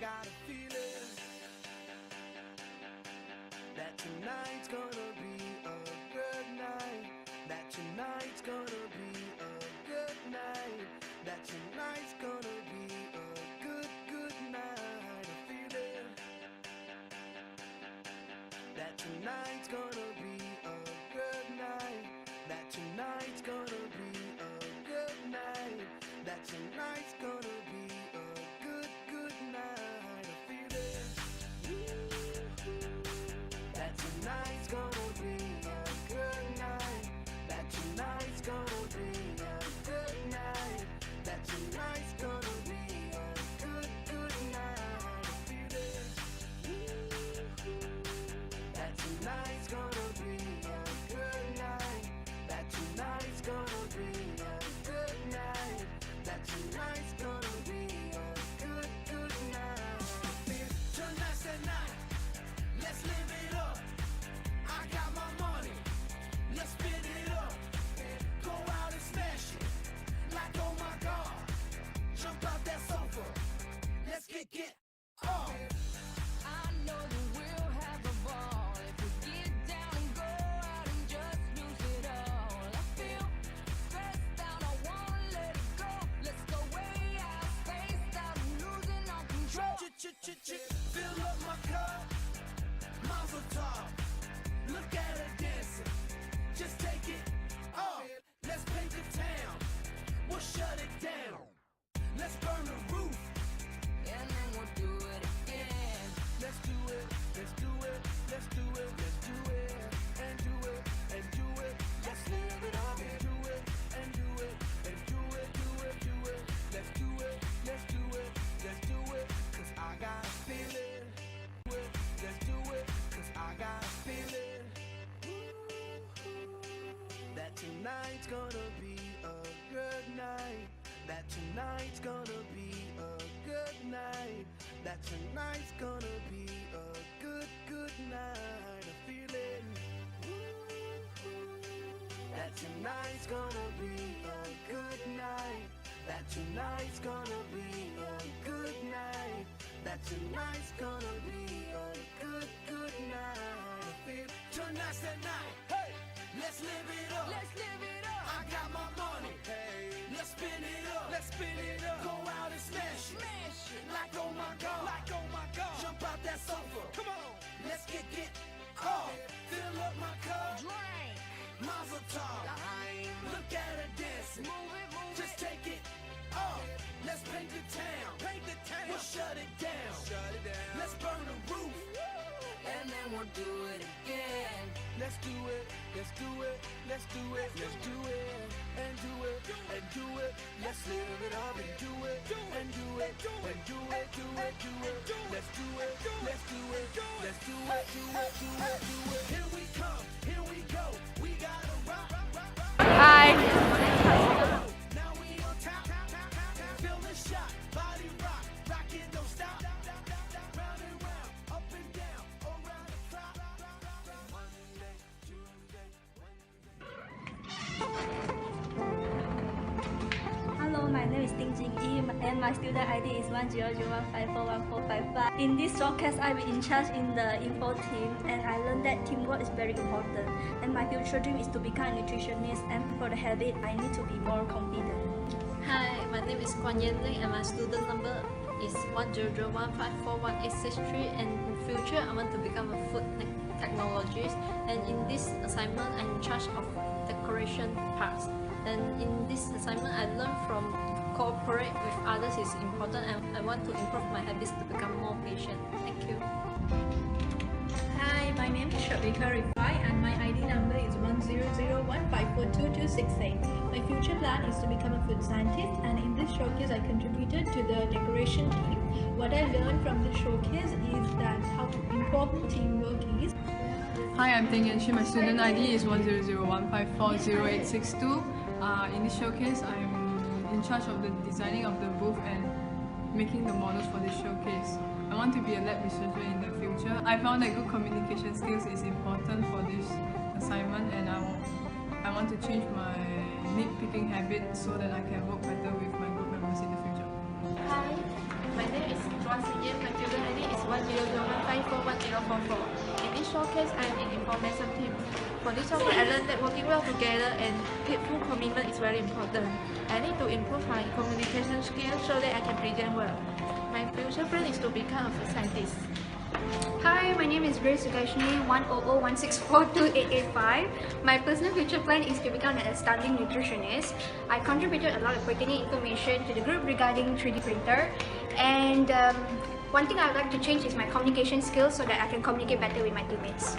got a feeling that tonight's gonna be a good night. That tonight's gonna be a good night. That tonight's gonna be a good night. A feeling that tonight's gonna be a good night. That tonight's gonna be a good night. That tonight's gonna be a good night. A feeling that tonight's gonna be a good night. That tonight's gonna be a good night. That tonight's gonna be a good night. A feeling that tonight's gonna be a good night. That tonight's gonna be a good night. That tonight's gonna be a good night. Tonight's the night. Let's live it up. I got my money. Let's spin it up. Go out and smash it. Like oh my God. Jump out that sofa. Let's get off. I know that we'll have a ball if we get down and go out and just lose it all. I feel stressed out, I wanna let it go. Let's go way out, spaced out, and losing all control. Fill up my cup. Mazel tov. Look at her dancing. Just take it off. Let's paint the town. We'll shut it down. Let's burn the roof. And then we'll do it again. Let's do it. Let's do it. Let's do it. Let's do it. And do it. And do it. Let's live it up and do it. And do it. And do it. Do it. Do it. Let's do it. Let's do it. Let's do it. 'Cause I got a feeling. Let's do it. 'Cause I got a feeling that tonight's gonna be a good night. That tonight's gonna be a good night. That tonight's gonna be a good night. A feeling that tonight's gonna be a good night. That tonight's gonna be a good night. That tonight's gonna be a good night. A feeling tonight's the night. Hey, let's live it up. Let's live it up. I got my money. Hey, let's spin it up. Let's spin it up. Go out and smash it. Smash it. Like oh my God. Like oh my God. Jump out that sofa. Come on. Let's get off. Fill up my cup. Drink. Mazel tov. Look at her dancing. Move it, move Just it. take it off. Let's paint the town. Paint the town. We'll shut it down. Shut it down. Let's burn the roof. And then we'll do it again. Let's do it. Let's do it. Let's do it. Let's do it. And do it. And do it. Let's live it up and do it. And do it. And do it. Do it. Do it. Let's do it. Let's do it. Let's do it. Do it. Do it. Do it. Here we come. Here we go. We gotta rock. Hi. Now we on top. Feel the shot. Body rock. Rockin' don't stop. Round and round. Up and down. Around the clock. Monday, Tuesday, Hello, my name is Ding Jing Yi and my student ID is 100154145. In this showcase, I will in charge in the info team and I learned that teamwork is very important. And my future dream is to become a nutritionist, and for the habit, I need to be more confident. Hi, my name is Kwan Yen Ling and my student number is 10015418663, and in future I want to become a food technologist, and in this assignment I'm in charge of decoration parts. And in this assignment I learned from cooperate with others is important, and I want to improve my habits to become more patient. Thank you. Hi, my name is Shabika Rifai and my ID number is 1001542268. My future plan is to become a food scientist, and in this showcase I contributed to the decoration team. What I learned from this showcase is that how important teamwork is. Hi, I'm Ding Yanxi. My student ID is 10015540862. In this showcase, I'm in charge of the designing of the booth and making the models for this showcase. I want to be a lab researcher in the future. I found that good communication skills is important for this assignment, and I want to change my nitpicking habit so that I can work better with my group members in the future. Hi, my name is Chua Sin Yen. My 1001541041044. In this showcase, I am in information team. For this showcase, I learned that working well together and full commitment is very important. I need to improve my communication skills so that I can present well. My future plan is to become a food scientist. Hi, my name is Grace Sugashni, 10016428885. My personal future plan is to become an astounding nutritionist. I contributed a lot of pertinent information to the group regarding 3D printer, and one thing I would like to change is my communication skills so that I can communicate better with my teammates.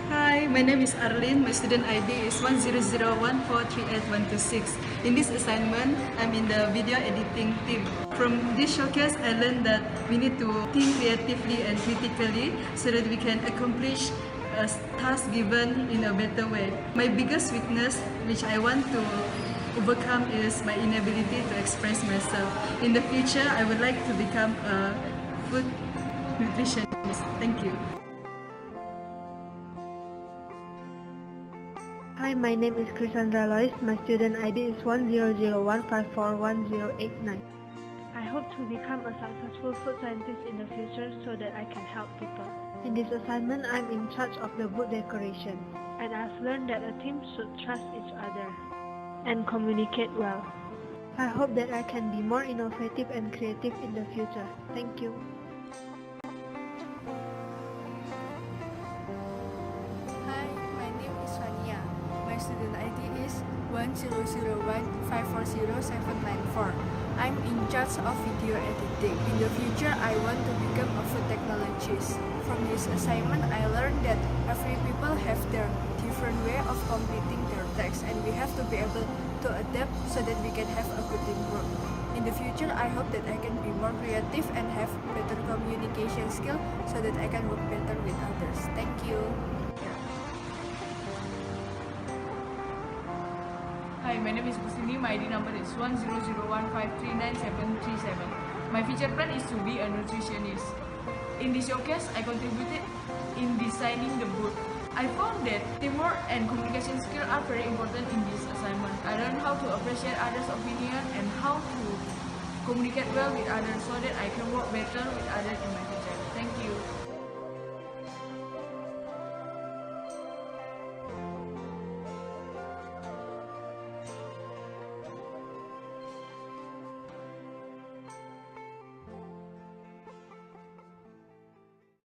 Hi, my name is Arlene. My student ID is 1001438126. In this assignment, I'm in the video editing team. From this showcase, I learned that we need to think creatively and critically so that we can accomplish a task given in a better way. My biggest weakness, which I want to overcome, is my inability to express myself. In the future, I would like to become a food nutritionist. Thank you. Hi, my name is Chrisandra Lois. My student ID is 1001541089. I hope to become a successful food scientist in the future so that I can help people. In this assignment, I'm in charge of the booth decoration. And I've learned that a team should trust each other and communicate well. I hope that I can be more innovative and creative in the future. Thank you. Hi, my name is Fania. My student ID is 1001540794. I'm in charge of video editing. In the future, I want to become a food technologist. From this assignment, I learned that every people have their different way of completing their tasks, and we have to be able to adapt so that we can have a good teamwork. In the future, I hope that I can be more creative and have better communication skill so that I can work better with others. Thank you. Hi, my name is Kusini. My ID number is 1001539737. My future plan is to be a nutritionist. In this showcase, I contributed in designing the booth. I found that teamwork and communication skills are very important in this assignment. I learned how to appreciate others' opinion and how to communicate well with others so that I can work better with others in my future.